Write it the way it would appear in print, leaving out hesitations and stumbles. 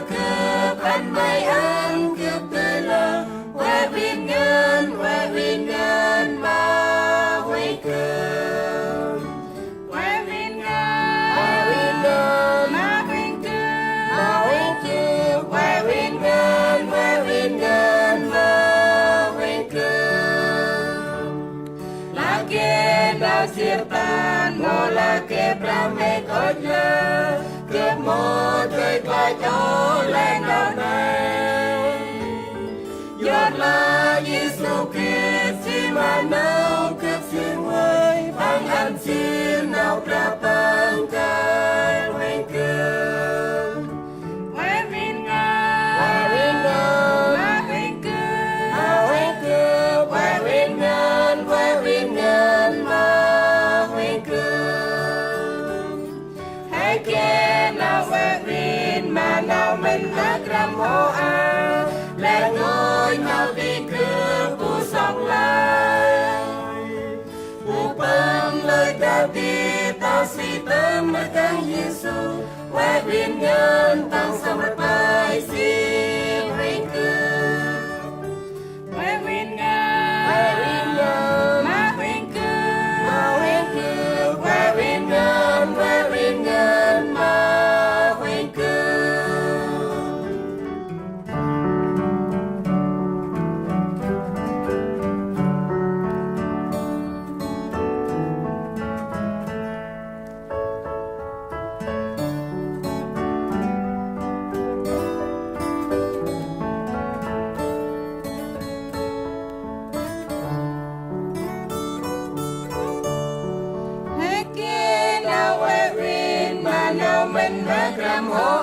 cướp anh mày ăn cướp tươi lờ quê viên ngân mà quê cướp quê viên ngân mà quê cướp quê viên ngân mà quê cướp là kê đào siêu tan ngô là kê pra mê có nhớ cướp một thời qua chỗ lên đầu này giọt là Giêsu Christ chỉ mà nấu cướp xin hơi bằng ăn xin nào pra bằng cái hoành cướp quê viên ngân mà hoành cướp quê viên ngân mà hoành cướp hãy kê nào quê viên mà nào mình đã làm hô a lẽ ngôi nào đi cướp bu song lại bu băng lời ta đi tao si tâm mà tăng Giêsu quê viên ngân tăng sa mặt bài si hoành cướp quê viên ngân mà hoành cướp quê viên ngân mà hoành cướp. Mình đã làm hô